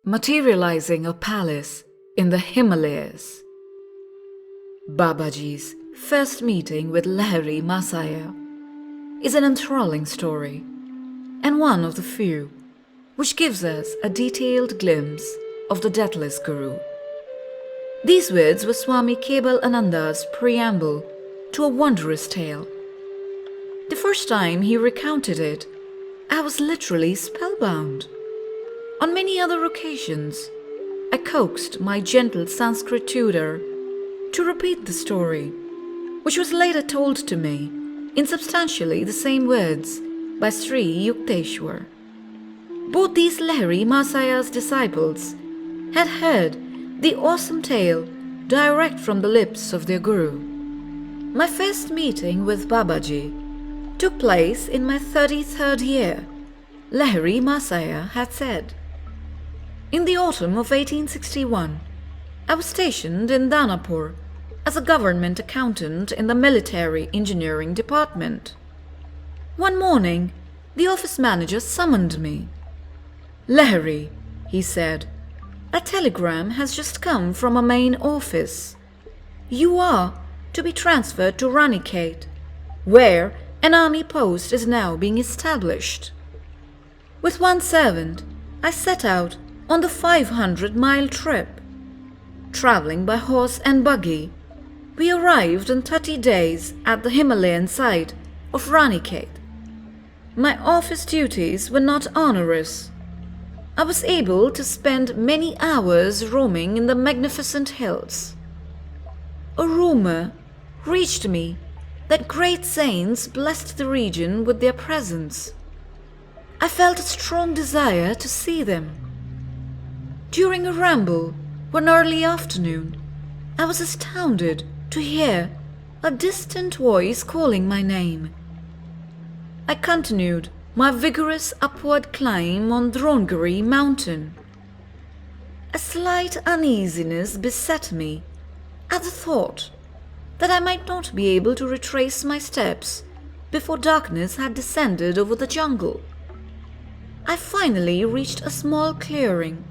Materializing a palace in the Himalayas. Babaji's first meeting with Lahari Masaya is an enthralling story, and one of the few which gives us a detailed glimpse of the deathless Guru. These words were Swami Kebalananda's preamble to a wondrous tale. The first time he recounted it, I was literally spellbound. On many other occasions, I coaxed my gentle Sanskrit tutor to repeat the story, which was later told to me in substantially the same words by Sri Yukteswar. Both these Lahari Masaya's disciples had heard the awesome tale direct from the lips of their Guru. My first meeting with Babaji took place in my 33rd year, Lahari Masaya had said. In the autumn of 1861, I was stationed in Danapur as a government accountant in the military engineering department. One morning, the office manager summoned me. "Lahari," he said, "a telegram has just come from a main office. You are to be transferred to Ranikhet, where an army post is now being established." With one servant, I set out on the 500-mile trip. Traveling by horse and buggy, we arrived in 30 days at the Himalayan side of Ranikhet. My office duties were not onerous. I was able to spend many hours roaming in the magnificent hills. A rumor reached me that great saints blessed the region with their presence. I felt a strong desire to see them. During a ramble one early afternoon, I was astounded to hear a distant voice calling my name. I continued my vigorous upward climb on Drongiri mountain. A slight uneasiness beset me at the thought that I might not be able to retrace my steps before darkness had descended over the jungle. I finally reached a small clearing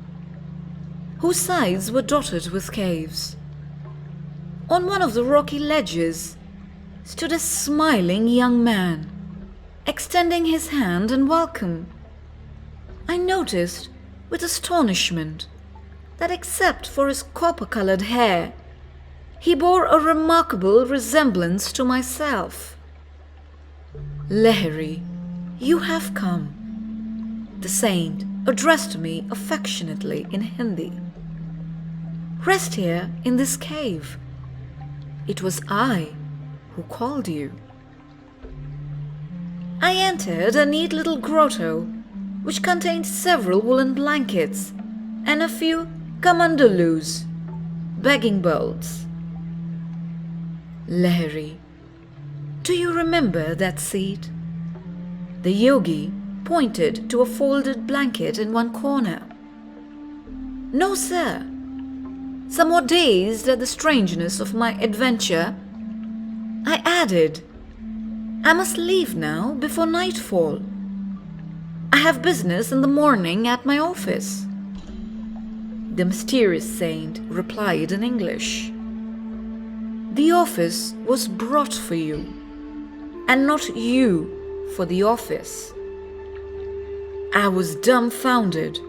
whose sides were dotted with caves. On one of the rocky ledges stood a smiling young man, extending his hand in welcome. I noticed with astonishment that except for his copper-colored hair, he bore a remarkable resemblance to myself. "Lahari, you have come," the saint addressed me affectionately in Hindi. "Rest here in this cave. It was I who called you." I entered a neat little grotto which contained several woolen blankets and a few kamandalus, begging bowls. "Lahari, do you remember that seat?" The yogi pointed to a folded blanket in one corner. "No, sir." Somewhat dazed at the strangeness of my adventure, I added, "I must leave now before nightfall. I have business in the morning at my office." The mysterious saint replied in English, "The office was brought for you, and not you for the office." I was dumbfounded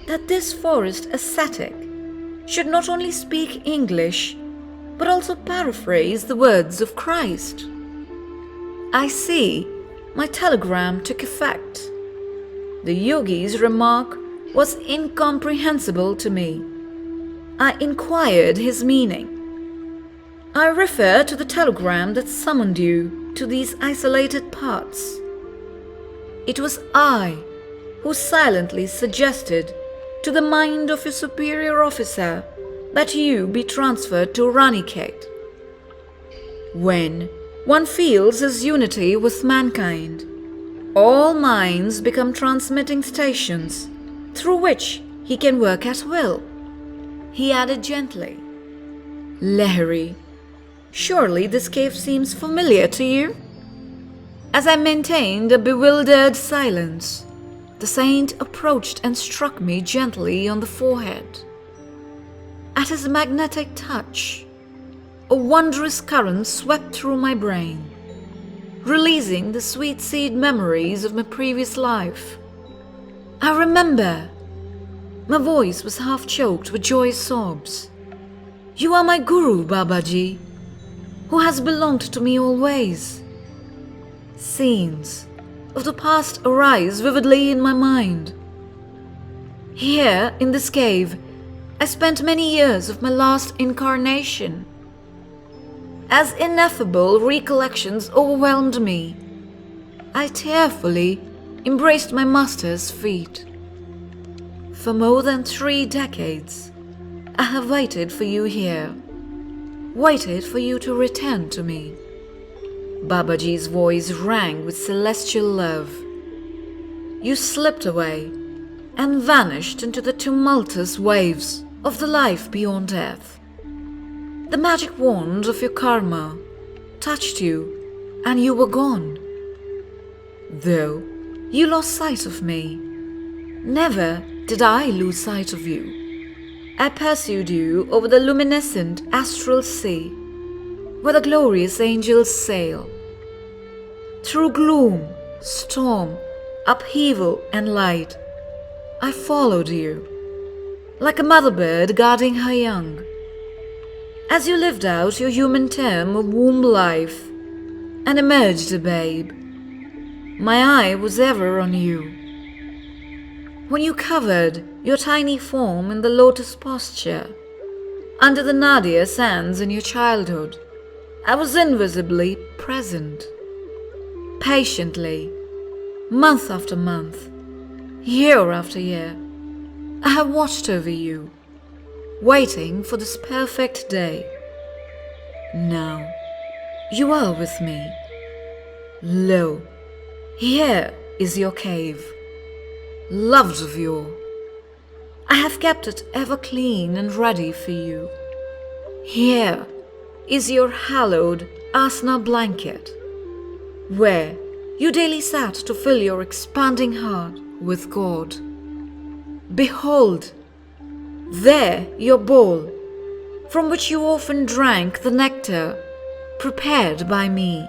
that this forest ascetic should not only speak English, but also paraphrase the words of Christ. I see my telegram took effect. The yogi's remark was incomprehensible to me. I inquired his meaning. "I refer to the telegram that summoned you to these isolated parts. It was I who silently suggested to the mind of your superior officer that you be transferred to Ranikhet. When one feels his unity with mankind, all minds become transmitting stations through which he can work at will," he added gently. "Lahari, surely this cave seems familiar to you?" As I maintained a bewildered silence, the saint approached and struck me gently on the forehead. At his magnetic touch, a wondrous current swept through my brain, releasing the sweet seed memories of my previous life. I remember. My voice was half choked with joyous sobs. You are my guru, Babaji, who has belonged to me always. Scenes of the past arise vividly in my mind. Here, in this cave, I spent many years of my last incarnation. As ineffable recollections overwhelmed me, I tearfully embraced my master's feet. For more than 3 decades, I have waited for you here, waited for you to return to me. Babaji's voice rang with celestial love. You slipped away and vanished into the tumultuous waves of the life beyond death. The magic wand of your karma touched you and you were gone. Though you lost sight of me, never did I lose sight of you. I pursued you over the luminescent astral sea, where the glorious angels sail. Through gloom, storm, upheaval, and light, I followed you, like a mother bird guarding her young. As you lived out your human term of womb life and emerged a babe, my eye was ever on you. When you covered your tiny form in the lotus posture, under the nadir sands in your childhood, I was invisibly present. Patiently, month after month, year after year, I have watched over you, waiting for this perfect day. Now, you are with me. Lo, here is your cave, loved of yore. I have kept it ever clean and ready for you. Here is your hallowed asana blanket, where you daily sat to fill your expanding heart with God. Behold, there your bowl, from which you often drank the nectar prepared by me.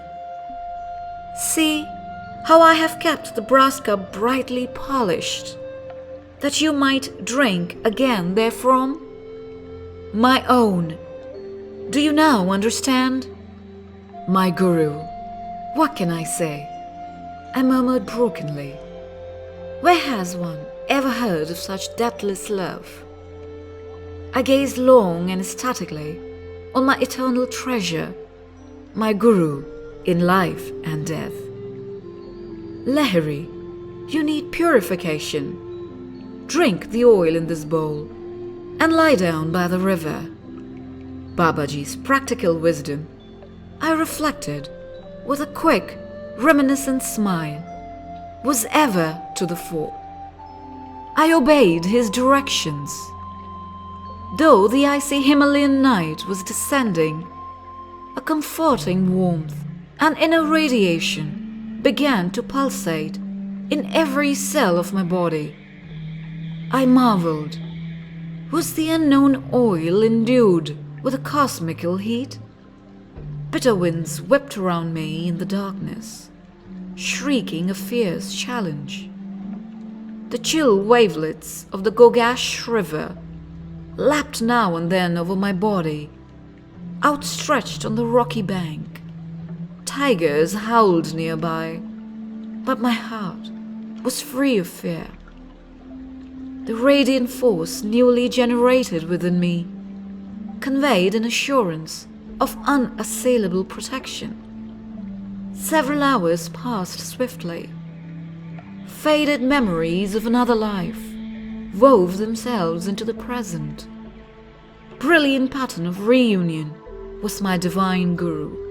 See how I have kept the brass cup brightly polished, that you might drink again therefrom? My own, do you now understand? My guru, what can I say? I murmured brokenly. Where has one ever heard of such deathless love? I gazed long and ecstatically on my eternal treasure, my guru in life and death. Lahari, you need purification. Drink the oil in this bowl and lie down by the river. Babaji's practical wisdom, I reflected with a quick, reminiscent smile, was ever to the fore. I obeyed his directions. Though the icy Himalayan night was descending, a comforting warmth and inner radiation began to pulsate in every cell of my body. I marveled. Was the unknown oil endued with a cosmical heat? Bitter winds whipped around me in the darkness, shrieking a fierce challenge. The chill wavelets of the Gogash River lapped now and then over my body, outstretched on the rocky bank. Tigers howled nearby, but my heart was free of fear. The radiant force newly generated within me conveyed an assurance of unassailable protection. Several hours passed swiftly. Faded memories of another life wove themselves into the present. Brilliant pattern of reunion was my divine guru.